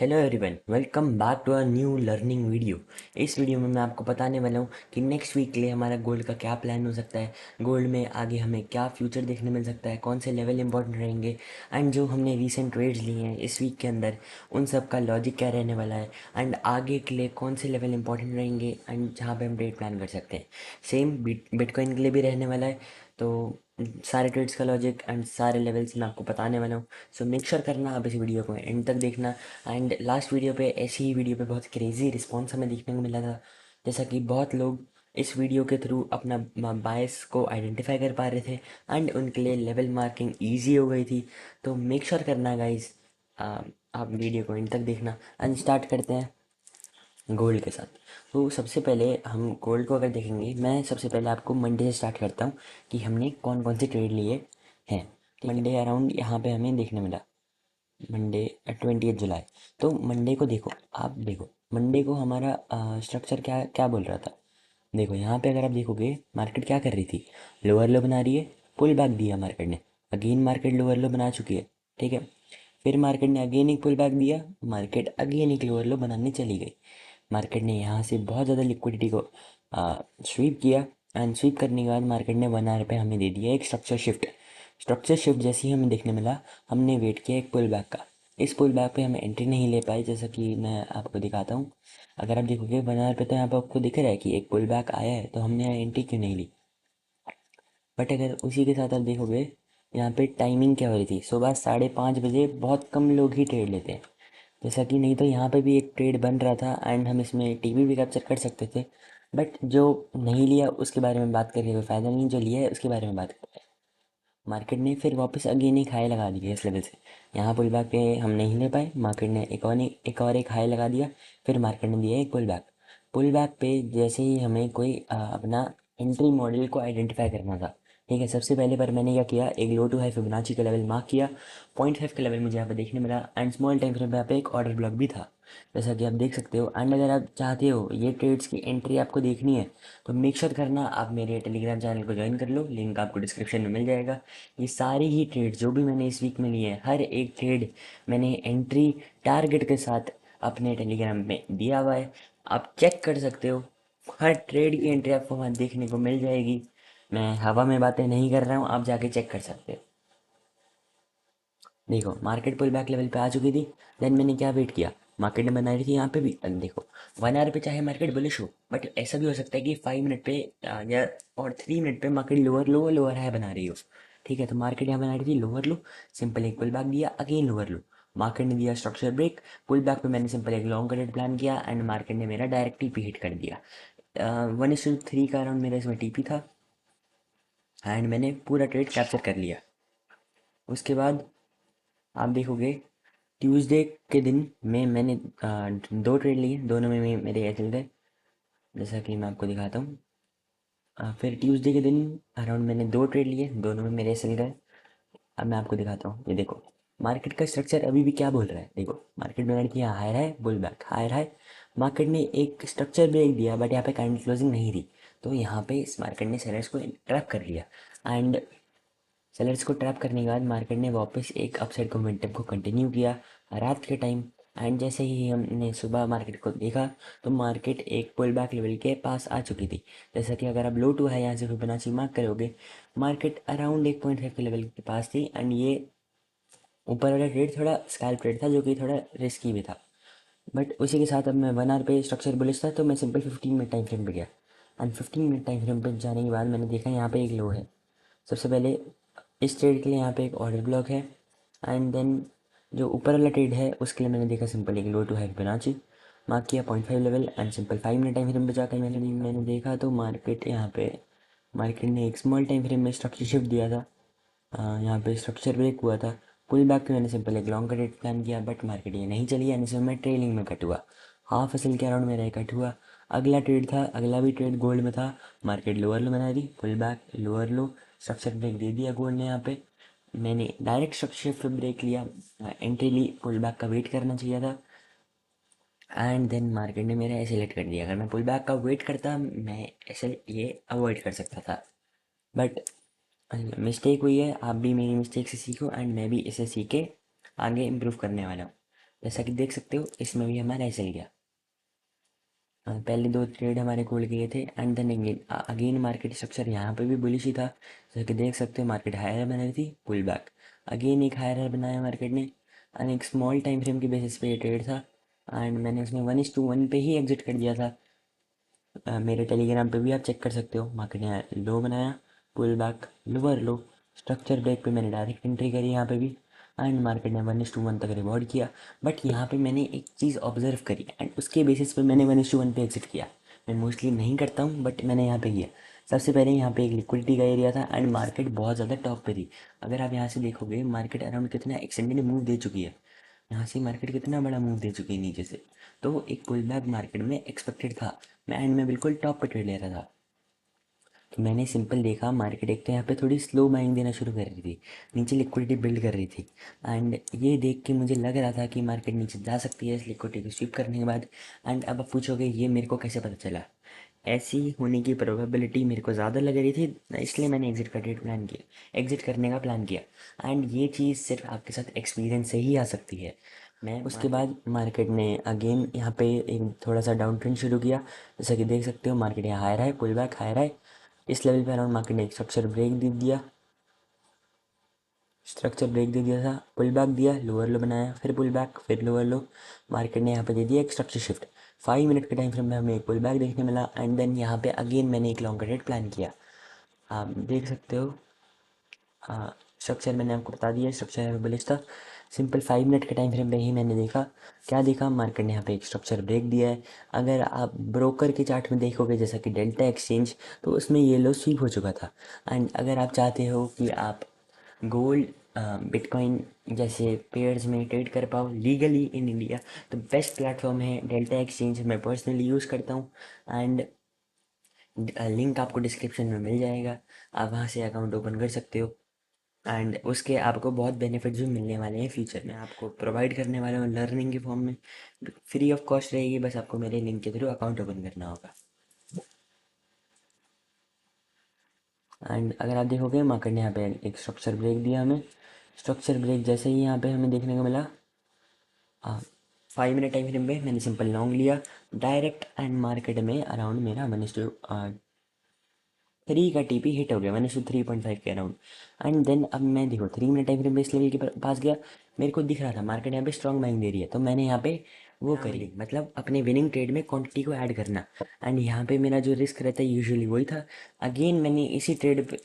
Hello everyone, welcome back to a new learning video. इस video में मैं आपको बताने वाला हूँ कि नेक्स्ट वीक के लिए हमारा गोल्ड का क्या प्लान हो सकता है। गोल्ड में आगे हमें क्या फ्यूचर देखने मिल सकता है, कौन से लेवल इंपॉर्टेंट रहेंगे, एंड जो हमने रीसेंट ट्रेड्स लिए हैं इस वीक के अंदर उन सब का लॉजिक क्या रहने वाला है, एंड आगे के लिए कौन से लेवल इंपॉर्टेंट रहेंगे एंड जहाँ पे हम ट्रेड प्लान कर सकते हैं। सेम बिटकॉइन के लिए भी रहने वाला है। तो सारे ट्रेड्स का लॉजिक एंड सारे लेवल्स मैं आपको बताने वाला हूँ। सो मेक श्योर करना आप इस वीडियो को एंड तक देखना। एंड लास्ट वीडियो पे ऐसी ही वीडियो पे बहुत क्रेजी रिस्पॉन्स हमें देखने को मिला था, जैसा कि बहुत लोग इस वीडियो के थ्रू अपना बायस को आइडेंटिफाई कर पा रहे थे एंड उनके लिए लेवल मार्किंग इजी हो गई थी। तो मेक श्योर करना गाइस, आप वीडियो को इन तक देखना। एंड स्टार्ट करते हैं गोल्ड के साथ। तो सबसे पहले हम गोल्ड को अगर देखेंगे, मैं सबसे पहले आपको मंडे से स्टार्ट करता हूँ कि हमने कौन कौन से ट्रेड लिए हैं। मंडे अराउंड यहाँ पे हमें देखने मिला, मंडे 20 जुलाई। तो मंडे को देखो, आप देखो मंडे को हमारा स्ट्रक्चर क्या क्या बोल रहा था। देखो यहाँ पे अगर आप देखोगे मार्केट क्या कर रही थी, लोअर लो बना रही है, पुल बैक दिया मार्केट ने, अगेन मार्केट लोअर लो बना चुकी है। ठीक है, फिर मार्केट ने अगेन एक पुल बैक दिया, मार्केट अगेन एक लोअर लो बनाने चली गई। मार्केट ने यहाँ से बहुत ज़्यादा लिक्विडिटी को स्वीप किया एंड स्वीप करने के बाद मार्केट ने 1 आवर पे हमें दे दिया एक स्ट्रक्चर शिफ्ट जैसे ही हमें देखने मिला, हमने वेट किया एक पुल बैक का। इस पुल बैक पे हम एंट्री नहीं ले पाए, जैसा कि मैं आपको दिखाता हूँ। अगर आप देखोगे 1 आवर पे तो यहाँ पे आपको दिख रहा है कि एक पुल बैक आया है, तो हमने यहाँ एंट्री क्यों नहीं ली। बट अगर उसी के साथ आप देखोगे यहाँ पे टाइमिंग क्या हो रही थी, सुबह 5:30 बजे बहुत कम लोग ही ट्रेड लेते हैं। जैसा कि नहीं तो यहाँ पे भी एक ट्रेड बन रहा था एंड हम इसमें टीवी भी कैप्चर कर सकते थे। बट जो नहीं लिया उसके बारे में बात करके कोई फ़ायदा नहीं, जो लिया है उसके बारे में बात करते हैं। मार्केट ने फिर वापस अगेन एक हाई लगा दिया इस लेवल से, यहाँ पुल बैक पे हम नहीं ले पाए, मार्केट ने एक हाई लगा दिया। फिर मार्केट ने दिया एक पुल बैक पे जैसे ही हमें कोई अपना एंट्री मॉडल को आइडेंटिफाई करना था। ठीक है, सबसे पहले पर मैंने क्या किया, एक लो टू हाई फिबोनाची का लेवल मार्क किया। 0.5 का लेवल मुझे यहाँ पे देखने मिला एंड स्मॉल टाइम फ्रेम पे यहाँ पे एक ऑर्डर ब्लॉक भी था, जैसा कि आप देख सकते हो। एंड अगर आप चाहते हो ये ट्रेड्स की एंट्री आपको देखनी है, तो मेक श्योर करना आप मेरे टेलीग्राम चैनल को ज्वाइन कर लो, लिंक आपको डिस्क्रिप्शन में मिल जाएगा। ये सारी ही ट्रेड जो भी मैंने इस वीक में लिए हैं, हर एक ट्रेड मैंने एंट्री टारगेट के साथ अपने टेलीग्राम में दिया हुआ है, आप चेक कर सकते हो। हर ट्रेड की एंट्री आपको वहाँ देखने को मिल जाएगी। मैं हवा में बातें नहीं कर रहा हूँ, आप जाके चेक कर सकते हो। देखो मार्केट पुल बैक लेवल पे आ चुकी थी, देन मैंने क्या वेट किया, मार्केट ने बनाई रही थी यहाँ पे भी। देखो 1 आवर पे चाहे मार्केट बुलिश हो, बट ऐसा भी हो सकता है कि 5 मिनट पे या और 3 मिनट पे मार्केट लोअर हाई बना रही हो। ठीक है, तो मार्केट यहाँ बना रही थी लोअर लो, सिंपल एक पुल बैक दिया, अगेन लोअर लो, मार्केट ने दिया स्ट्रक्चर ब्रेक। पुल बैक पे मैंने सिंपल एक लॉन्ग कटेड प्लान किया एंड मार्केट ने मेरा डायरेक्ट टीपी हिट कर दिया। 1:3 का अराउंड मेरा इसमें टीपी था एंड मैंने पूरा ट्रेड कैप्चर कर लिया। उसके बाद आप देखोगे ट्यूसडे के दिन में मैंने 2 ट्रेड लिए, दोनों में मेरे एच गए, जैसा कि मैं आपको दिखाता हूँ। फिर ट्यूसडे के दिन अराउंड मैंने 2 ट्रेड लिए, दोनों में मेरे एस गए। अब मैं आपको दिखाता हूँ, ये देखो मार्केट का स्ट्रक्चर अभी भी क्या बोल रहा है। देखो मार्केट में लड़की यहाँ हायर है, बुल बैक हायर है, मार्केट ने एक स्ट्रक्चर ब्रेक दिया बट यहाँ पे काइंड क्लोजिंग नहीं थी। तो यहाँ पे इस मार्केट ने सेलर्स को ट्रैप कर लिया एंड सेलर्स को ट्रैप करने के बाद मार्केट ने वापस एक अपसाइड मोमेंटम को कंटिन्यू किया रात के टाइम। एंड जैसे ही हमने सुबह मार्केट को देखा, तो मार्केट एक पुल बैक लेवल के पास आ चुकी थी। जैसा कि अगर आप लो टू है यहाँ से फिबोनाची मार्क करोगे, मार्केट अराउंड 1.5 के लेवल के पास थी एंड ये ऊपर वाला ट्रेड थोड़ा स्कैल्प ट्रेड था, जो कि थोड़ा रिस्की भी था। बट उसी के साथ अब मैं 1 आवर पे स्ट्रक्चर बुलिश था, तो मैं सिंपल 15 मिनट टाइम फ्रेम पे गया एंड 15 मिनट टाइम फ्रेम पे जाने के बाद मैंने देखा यहाँ पे एक लो है। सबसे पहले इस ट्रेड के लिए यहाँ पे एक ऑर्डर ब्लॉक है एंड देन जो ऊपर वाला ट्रेड है उसके लिए मैंने देखा सिंपल एक लो टू हाई फिबोनाची मार्क किया 0.5 level and simple 5 minute time frame पे जाकर मैंने देखा तो मार्केट यहाँ पे मार्केट ने एक स्मॉल टाइम फ्रेम में स्ट्रक्चर शिफ्ट दिया था। यहाँ पे स्ट्रक्चर ब्रेक हुआ था, पुल बैक पे मैंने सिंपल एक लॉन्ग का रेट प्लान किया बट मार्केट ये नहीं चली, यानी से मैं ट्रेलिंग में कट हुआ। हाफ एसल के अराउंड मेरा कट हुआ। अगला ट्रेड था, अगला भी ट्रेड गोल्ड में था, मार्केट लोअर लो बना दी, pull back lower low, structure break दे दिया गोल्ड ने। यहाँ पे मैंने डायरेक्ट स्ट्रक्चर पे ब्रेक लिया, एंट्री ली, पुल बैक का वेट करना चाहिए था एंड देन मार्केट ने मेरा ऐसे लेट कर दिया। अगर मैं पुल बैक का वेट करता मैं ऐसे ये अवॉइड कर सकता था, बट मिस्टेक हुई है। आप भी मेरी मिस्टेक से सीखो एंड मैं भी इसे सीख के आगे इम्प्रूव करने वाला हूँ। जैसा कि देख सकते हो इसमें भी हमारा ऐसे ही गया। पहले दो ट्रेड हमारे गोल्ड के थे and then again again market structure यहाँ पे भी बुलिश ही था। जैसा कि देख सकते हो मार्केट हायर बना रही थी, पुल बैक, अगेन एक हायर बनाया मार्केट ने एंड एक स्मॉल टाइम फ्रेम की बेसिस पे ये ट्रेड था एंड मैंने उसमें 1:1 पे ही एग्जिट कर दिया था। मेरे टेलीग्राम पे भी आप चेक कर सकते हो। मार्केट ने लो बनाया, pull back, lower low, structure break पे मैंने डायरेक्ट एंट्री करी यहाँ पे भी एंड मार्केट ने 1:1 तक रिवॉर्ड किया। बट यहाँ पे मैंने एक चीज़ ऑब्जर्व करी एंड उसके बेसिस पे मैंने 1:1 पे एग्जिट किया। मैं मोस्टली नहीं करता हूँ बट मैंने यहाँ पे किया। सबसे पहले यहाँ पे एक लिक्विडिटी का एरिया था एंड मार्केट बहुत ज़्यादा टॉप पे थी। अगर आप यहाँ से देखोगे मार्केट अराउंड कितना एक्सटेंडेड मूव दे चुकी है, यहाँ से मार्केट कितना बड़ा मूव दे चुकी है नीचे से, तो एक पुल बैक मार्केट में एक्सपेक्टेड था। मैं एंड में बिल्कुल टॉप पे ट्रेड ले रहा था। तो मैंने सिंपल देखा मार्केट एक तो यहाँ पे थोड़ी स्लो बाइंग देना शुरू कर रही थी, नीचे लिक्विडिटी बिल्ड कर रही थी एंड ये देख के मुझे लग रहा था कि मार्केट नीचे जा सकती है इस लिक्विडिटी को स्वीप करने के बाद। एंड अब आप पूछोगे ये मेरे को कैसे पता चला? ऐसी होने की प्रोबेबिलिटी मेरे को ज़्यादा लग रही थी, इसलिए मैंने एग्जिट का डेट प्लान किया, एग्जिट करने का प्लान किया। एंड ये चीज़ सिर्फ आपके साथ एक्सपीरियंस से ही आ सकती है। मैं उसके बाद मार्केट ने अगेन यहाँ पे एक थोड़ा सा डाउन ट्रेंड शुरू किया। जैसा कि देख सकते हो मार्केट यहाँ हायर है, पुल बैक हायर है, इस लेवल पे अराउंड मार्केट ने एक स्ट्रक्चर ब्रेक दे दिया, था, पुल बैक दिया, लोअर लो बनाया, फिर पुल बैक, फिर लोअर लो, मार्केट ने यहाँ पे दे दिया एक स्ट्रक्चर शिफ्ट। 5 मिनट के टाइम फ्रेम में हमें एक पुल बैक देखने मिला एंड देन यहाँ पे अगेन मैंने एक लॉन्ग रेट प्लान किया। आप देख सकते हो, हाँ स्ट्रक्चर मैंने आपको बता दिया, स्ट्रक्चर बुलिश था। सिंपल 5 मिनट के टाइम फ्रेम पे ही मैंने देखा, क्या देखा, मार्केट ने यहाँ पे एक स्ट्रक्चर ब्रेक दिया है। अगर आप ब्रोकर के चार्ट में देखोगे जैसा कि डेल्टा एक्सचेंज, तो उसमें ये लो स्वीप हो चुका था। एंड अगर आप चाहते हो कि आप गोल्ड बिटकॉइन जैसे पेयर्स में ट्रेड कर पाओ लीगली इन इंडिया, तो बेस्ट प्लेटफॉर्म है डेल्टा एक्सचेंज, मैं पर्सनली यूज़ करता हूँ एंड लिंक आपको डिस्क्रिप्शन में मिल जाएगा। आप वहाँ से अकाउंट ओपन कर सकते हो एंड उसके आपको बहुत बेनिफिट्स भी मिलने वाले हैं फ्यूचर में। आपको प्रोवाइड करने वाला हूँ लर्निंग के फॉर्म में, फ्री ऑफ कॉस्ट रहेगी, बस आपको मेरे लिंक के थ्रू अकाउंट ओपन करना होगा। एंड अगर आप देखोगे मार्केट ने यहाँ पे एक स्ट्रक्चर ब्रेक दिया हमें, स्ट्रक्चर ब्रेक जैसे ही यहाँ पे हमें देखने को मिला, 5 मिनट टाइम फ्रेम पे मैंने सिंपल लॉन्ग लिया डायरेक्ट एंड मार्केट में अराउंड मेरा 1:3 का टीपी हिट हो गया, 1:3.5 के अराउंड। एंड देन अब मैं देखो 3 मिनट टाइम फ्रेम पे इस लेवल के पास गया, मेरे को दिख रहा था मार्केट यहाँ पे स्ट्रॉन्ग बाइंग दे रही है, तो मैंने यहाँ पे वो करी, मतलब अपने विनिंग ट्रेड में क्वांटिटी को ऐड करना। एंड यहाँ पे मेरा जो रिस्क रहता है यूजुअली वही था। अगेन मैंने इसी ट्रेड पे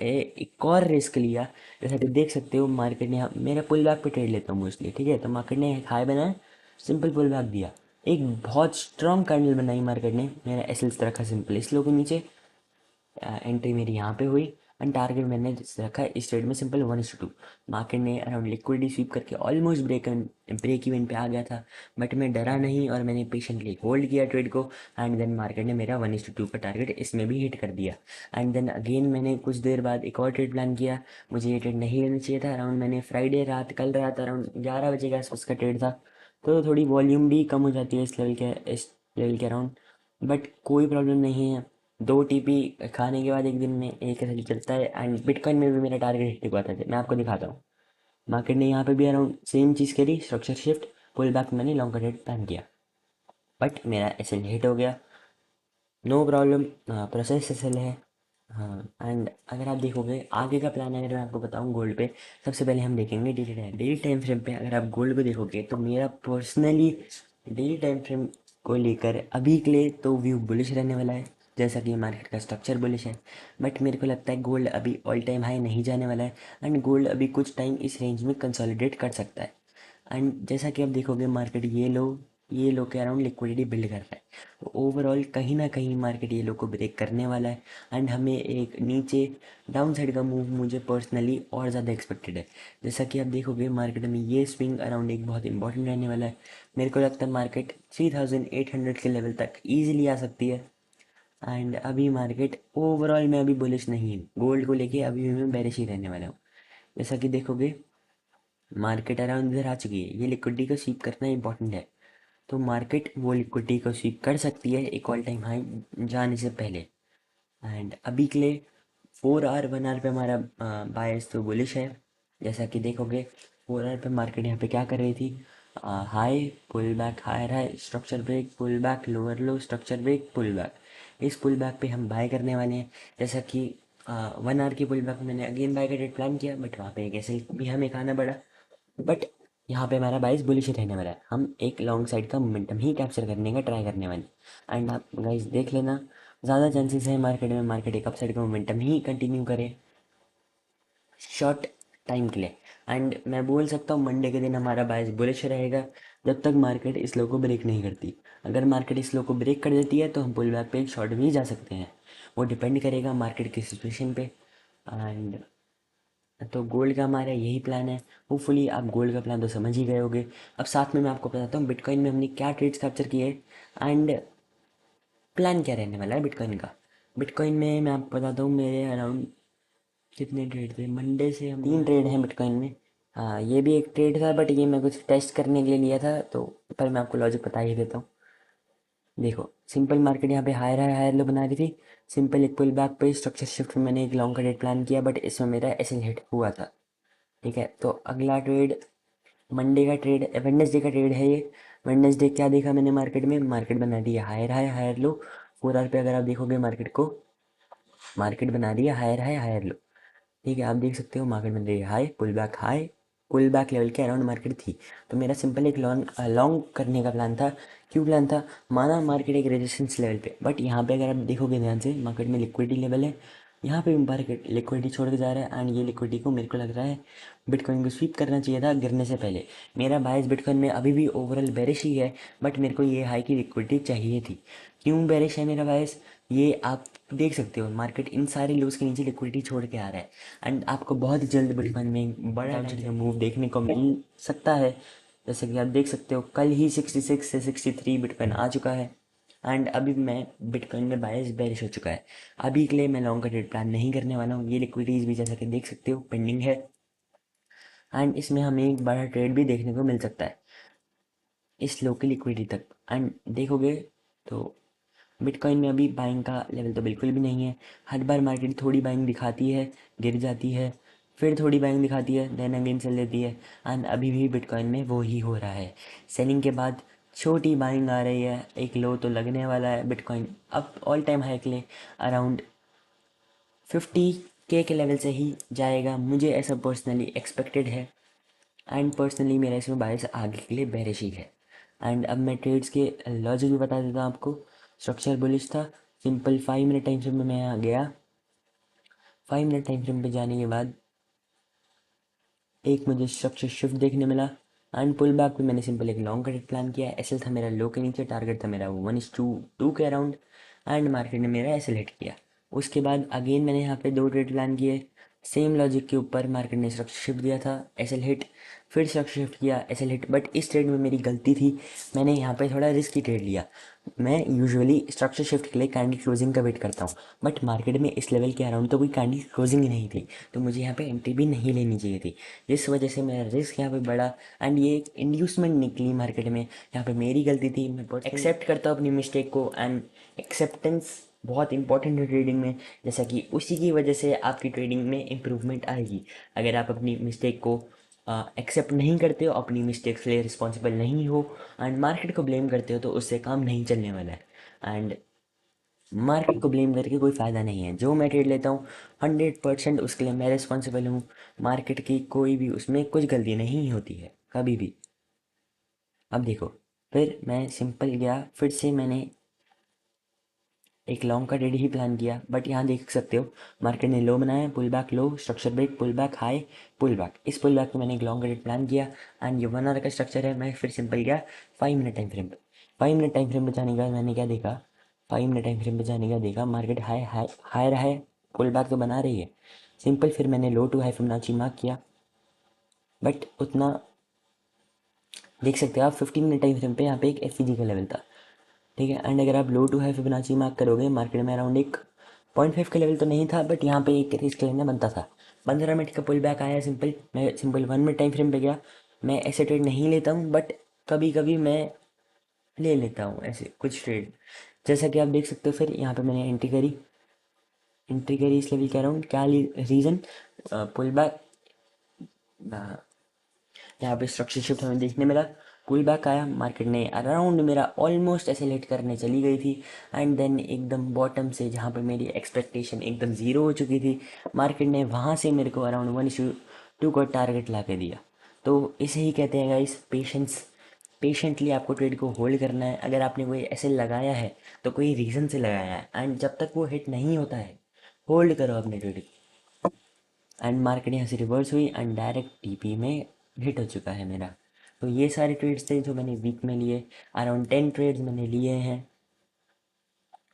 एक और रिस्क लिया। जैसा कि देख सकते हो मार्केट ने मेरा पुल बैक पे ट्रेड लेता हूँ मोस्टली, ठीक है, तो मार्केट ने हाई बनाया, सिंपल पुल बैक दिया, एक बहुत स्ट्रॉन्ग कैंडल बनाई मार्केट ने, मेरा एस एल्स रखा सिंपल इस लो के नीचे, एंट्री मेरी यहाँ पे हुई एंड टारगेट मैंने रखा इस ट्रेड में सिंपल 1:2। मार्केट ने अराउंड लिक्विडिटी स्वीप करके ऑलमोस्ट ब्रेक इवन पे आ गया था, बट मैं डरा नहीं और मैंने पेशेंटली होल्ड किया ट्रेड को एंड देन मार्केट ने मेरा 1:2 का टारगेट इसमें भी हिट कर दिया। एंड देन अगेन मैंने कुछ देर बाद एक और ट्रेड प्लान किया, मुझे ये ट्रेड नहीं लेना चाहिए था। अराउंड मैंने फ्राइडे रात, कल रात अराउंड 11 बजे के आसपास का ट्रेड था, तो थोड़ी वॉल्यूम भी कम हो जाती है इस लेवल के अराउंड, बट कोई प्रॉब्लम नहीं है। 2 टीपी खाने के बाद एक दिन में एक ऐसा चलता है एंड बिटकॉइन में भी मेरा टारगेट हिट हुआ था, मैं आपको दिखाता हूँ। मार्केट ने यहाँ पे भी अराउंड सेम चीज़ करी, स्ट्रक्चर शिफ्ट, पुल बैक, मैंने लॉन्ग का रेट प्लान किया बट मेरा एस एल हिट हो गया, no problem, process S L है। हाँ एंड अगर आप देखोगे आगे का प्लान अगर मैं आपको बताऊँ गोल्ड पे, सबसे पहले हम देखेंगे डेली टाइम फ्रेम पे। अगर आप गोल्ड को देखोगे तो मेरा पर्सनली डेली टाइम फ्रेम को लेकर अभी के लिए तो व्यू बुलिश रहने वाला है, जैसा कि मार्केट का स्ट्रक्चर बुलिश है। बट मेरे को लगता है गोल्ड अभी ऑल टाइम हाई नहीं जाने वाला है एंड गोल्ड अभी कुछ टाइम इस रेंज में कंसोलिडेट कर सकता है। एंड जैसा कि आप देखोगे मार्केट ये लो के अराउंड लिक्विडिटी बिल्ड कर रहा है, तो ओवरऑल कहीं ना कहीं मार्केट ये लो को ब्रेक करने वाला है एंड हमें एक नीचे डाउन साइड का मूव मुझे पर्सनली और ज़्यादा एक्सपेक्टेड है। जैसा कि आप देखोगे मार्केट में ये स्विंग अराउंड एक बहुत इंपॉर्टेंट रहने वाला है। मेरे को लगता है मार्केट 3800 के लेवल तक ईजिली आ सकती है एंड अभी मार्केट ओवरऑल में अभी बुलिश नहीं हूँ गोल्ड को लेके, अभी भी मैं बेरिश ही रहने वाला हूँ। जैसा कि देखोगे मार्केट अराउंड इधर आ चुकी है, ये लिक्विडिटी को स्वीप करना इंपॉर्टेंट है, तो मार्केट वो लिक्विडिटी को स्वीप कर सकती है एक ऑल टाइम हाई जाने से पहले। एंड अभी के लिए 4 आवर 1 आवर पे हमारा बायस तो बुलिश है। जैसा कि देखोगे 4 आवर पे मार्केट यहाँ पे क्या कर रही थी, high pull back, higher high, structure break, pull back, lower low, structure break, pull back. इस पुल बैक पे हम बाय करने वाले हैं। जैसा कि 1 आवर की पुल बैक में मैंने अगेन बाय का रेट प्लान किया, बट वहाँ पे एक ऐसे भी हमें खाना पड़ा। बट यहाँ पे हमारा बाइस बुलिश ही रहने वाला है। हम एक लॉन्ग साइड का मोमेंटम ही कैप्चर करने का ट्राई करने वाले। एंड आप गाइस देख लेना, ज़्यादा चांसेस है मार्केट एक अप साइड का मोमेंटम ही कंटिन्यू करे शॉर्ट टाइम के लिए। एंड मैं बोल सकता हूँ मंडे के दिन हमारा बायस बुलिश रहेगा, जब तक मार्केट इस लो को ब्रेक नहीं करती। अगर मार्केट इस लो को ब्रेक कर देती है तो हम पुल बैक पे एक शॉर्ट भी जा सकते हैं। वो डिपेंड करेगा मार्केट की सिचुएशन पे। एंड तो गोल्ड का हमारा यही प्लान है। होपफुली आप गोल्ड का प्लान तो समझ ही गए होगे। अब साथ में मैं आपको बताता हूँ बिटकॉइन में हमने क्या ट्रेड्स कैप्चर किए एंड प्लान क्या रहने वाला है बिटकॉइन का। बिटकॉइन में मैं आपको बताता हूँ, मेरे अराउंड कितने ट्रेड थे मंडे से। हम 3 ट्रेड हैं बिटकॉइन में। हाँ, ये भी एक ट्रेड था, बट ये मैं कुछ टेस्ट करने के लिए लिया था, तो पर मैं आपको लॉजिक बता ही देता हूँ। देखो, सिंपल मार्केट यहाँ पे हायर लो बना रही थी। सिंपल एक पुल बैक पे स्ट्रक्चर शिफ्ट में मैंने एक लॉन्ग का ट्रेड प्लान किया, बट इसमें मेरा एसएल हिट हुआ था। ठीक है, तो अगला ट्रेड मंडे का ट्रेड, वेडनेसडे का ट्रेड है ये। वेडनेसडे क्या देखा मैंने मार्केट में, मार्केट बना रही है higher high higher low. 4 hour पे अगर आप देखोगे मार्केट को, मार्केट बना रही है हायर हाई हायर लो। ठीक है, आप देख सकते हो मार्केट बन रही है हाई पुल बैक लेवल के अराउंड मार्केट थी। तो मेरा सिंपल एक लॉन्ग लॉन्ग करने का प्लान था। क्यों प्लान था, माना मार्केट एक रेजिस्टेंस लेवल पे, बट यहाँ पे अगर आप देखोगे ध्यान से मार्केट में लिक्विडिटी लेवल है। यहाँ पे भी मार्केट लिक्विडिटी छोड़ के जा रहा है, एंड ये लिक्विडिटी को मेरे को लग रहा है बिटकॉइन को स्वीप करना चाहिए था गिरने से पहले। मेरा बायस बिटकॉइन में अभी भी ओवरऑल बेरिश ही है, बट मेरे को ये हाई की लिक्विडिटी चाहिए थी। क्यों बेरिश है मेरा बायस, ये आप देख सकते हो मार्केट इन सारे लोस के नीचे लिक्विडिटी छोड़ के आ रहा है। एंड आपको बहुत जल्द बिटकॉइन में एक बड़ा डाउनसाइड का मूव देखने को मिल सकता है। जैसे कि आप देख सकते हो कल ही 66 से 63 बिटकॉइन आ चुका है। एंड अभी मैं बिटकॉइन में बायस बेरिश हो चुका है। अभी के लिए मैं लॉन्ग का ट्रेड प्लान नहीं करने वाला हूँ। ये लिक्विडिटीज भी जैसा कि देख सकते हो पेंडिंग है, एंड इसमें हमें एक बड़ा ट्रेड भी देखने को मिल सकता है इस लो की लिक्विडिटी तक। एंड देखोगे तो बिटकॉइन में अभी बाइंग का लेवल तो बिल्कुल भी नहीं है। हर बार मार्केट थोड़ी बाइंग दिखाती है, गिर जाती है, फिर थोड़ी बाइंग दिखाती है, देन अगेन सेल लेती है। एंड अभी भी बिटकॉइन में वो ही हो रहा है। सेलिंग के बाद छोटी बाइंग आ रही है, एक लो तो लगने वाला है। बिटकॉइन अब ऑल टाइम हाई के लिए अराउंड 50K के लेवल से ही जाएगा, मुझे ऐसा पर्सनली एक्सपेक्टेड है। एंड पर्सनली मेरा इसमें बायस आगे के लिए बेरिश ही है। एंड अब मैं ट्रेड्स के लॉजिक भी बता देता हूँ आपको। स्ट्रक्चर बुलिश था, सिंपल 5 मिनट टाइम फ्रेम में मैं यहाँ गया। 5 मिनट टाइम फ्रेम पे जाने के बाद एक मुझे स्ट्रक्चर शिफ्ट देखने मिला। एंड पुल बैक पे मैंने सिंपल एक लॉन्ग क्रेडिट प्लान किया। एसएल था मेरा लो के नीचे, टारगेट था मेरा 1:2 के अराउंड। एंड मार्केट ने मेरा एसएल हिट किया। उसके बाद अगेन मैंने यहाँ पे 2 ट्रेड प्लान किए। सेम लॉजिक के ऊपर मार्केट ने स्ट्रक्चर शिफ्ट दिया था, एसएल हिट, फिर स्ट्रक्चर शिफ्ट किया, एसएल हिट। बट इस ट्रेड में मेरी गलती थी, मैंने यहाँ पे थोड़ा रिस्की ट्रेड लिया। मैं यूजुअली स्ट्रक्चर शिफ्ट के लिए कैंडल क्लोजिंग का वेट करता हूँ, बट मार्केट में इस लेवल के अराउंड तो कोई कैंडल क्लोजिंग ही नहीं थी, तो मुझे यहाँ पे एंट्री भी नहीं लेनी चाहिए थी। जिस वजह से मेरा रिस्क यहाँ पे बढ़ा। एंड ये एक इंड्यूसमेंट निकली मार्केट में, यहाँ पे मेरी गलती थी। मैं एक्सेप्ट करता हूँ अपनी मिस्टेक को, एंड एक्सेप्टेंस बहुत इंपॉर्टेंट है ट्रेडिंग में। जैसा कि उसी की वजह से आपकी ट्रेडिंग में इम्प्रूवमेंट आएगी। अगर आप अपनी मिस्टेक को एक्सेप्ट नहीं करते हो, अपनी मिस्टेक्स के लिए रिस्पॉन्सिबल नहीं हो, एंड मार्केट को ब्लेम करते हो, तो उससे काम नहीं चलने वाला है। एंड मार्केट को ब्लेम करके कोई फ़ायदा नहीं है। जो मैं ट्रेड लेता हूँ 100% उसके लिए मैं रिस्पॉन्सिबल हूँ। मार्केट की कोई भी उसमें कुछ गलती नहीं होती है कभी भी। अब देखो, फिर मैं सिंपल गया, फिर से मैंने एक लॉन्ग का ट्रेड ही प्लान किया। बट यहाँ देख सकते हो मार्केट ने लो बनाया, pull back low, structure break, pull back high, pull back. इस पुल बैक पे मैंने एक लॉन्ग का ट्रेड प्लान किया। एंड ये 1 आवर का स्ट्रक्चर है। मैं फिर सिंपल गया 5 मिनट टाइम फ्रेम पे। 5 मिनट टाइम फ्रेम पे जाने के बाद मैंने क्या देखा, 5 मिनट टाइम फ्रेम पे जाने का देखा मार्केट हाई हाई हायर है, पुल बैक तो बना रही है। सिंपल फिर मैंने लो टू हाई फिबोनाची मार्क किया, बट उतना देख सकते हो आप 15 मिनट टाइम फ्रेम पे यहाँ पे एक एफ का लेवल था। ठीक है, एंड अगर आप लो टू हाई फिबोनाची मार्क करोगे मार्केट में अराउंड एक 0.5 का लेवल तो नहीं था, बट यहाँ पे एक रिस्क लेना बनता था। 15 मिनट का पुल बैक आया सिंपल, मैं सिंपल 1 मिनट टाइम फ्रेम पे गया। मैं ऐसे ट्रेड नहीं लेता हूँ, बट कभी कभी मैं ले लेता हूँ ऐसे कुछ ट्रेड। जैसा कि आप देख सकते हो, फिर यहाँ पे मैंने एंट्री करी इस लेवल के अराउंड। क्या रीज़न, पुल बैक, यहाँ पे स्ट्रक्चर शिफ्ट हमें देखने मिला। पुल बैक आया, मार्केट ने अराउंड मेरा ऑलमोस्ट ऐसे हिट करने चली गई थी एंड देन एकदम बॉटम से जहाँ पे मेरी एक्सपेक्टेशन एकदम ज़ीरो हो चुकी थी, मार्केट ने वहाँ से मेरे को अराउंड 1:2 का टारगेट ला के दिया। तो इसे ही कहते हैं गाइस पेशेंस। पेशेंटली आपको ट्रेड को होल्ड करना है। अगर आपने कोई ऐसे लगाया है तो कोई रीज़न से लगाया है एंड जब तक वो हिट नहीं होता है होल्ड करो अपने ट्रेड। एंड मार्केट यहाँ से रिवर्स हुई एंड डायरेक्ट टीपी में हिट हो चुका है मेरा। तो ये सारे ट्रेड्स थे जो मैंने वीक में लिए। अराउंड 10 ट्रेड्स मैंने लिए हैं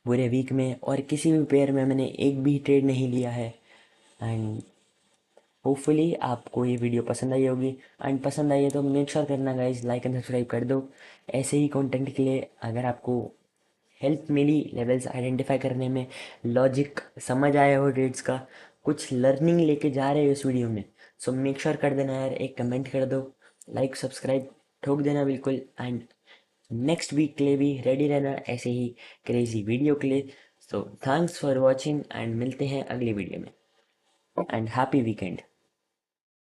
पूरे वीक में, और किसी भी पेयर में मैंने एक भी ट्रेड नहीं लिया है। एंड होपफुली आपको ये वीडियो पसंद आई होगी। एंड पसंद आई है तो मेक श्योर करना गाइज, लाइक एंड सब्सक्राइब कर दो। ऐसे ही कंटेंट के लिए अगर आपको हेल्प मिली लेवल्स आइडेंटिफाई करने में, लॉजिक समझ आया हो ट्रेड्स का, कुछ लर्निंग लेके जा रहे हो इस वीडियो में, सो मेक श्योर कर देना यार, एक कमेंट कर दो, लाइक सब्सक्राइब ठोक देना बिल्कुल। एंड नेक्स्ट वीक के लिए भी रेडी रहना ऐसे ही क्रेजी वीडियो के लिए। So thanks for watching and मिलते हैं अगली वीडियो में एंड हैप्पी वीकेंड।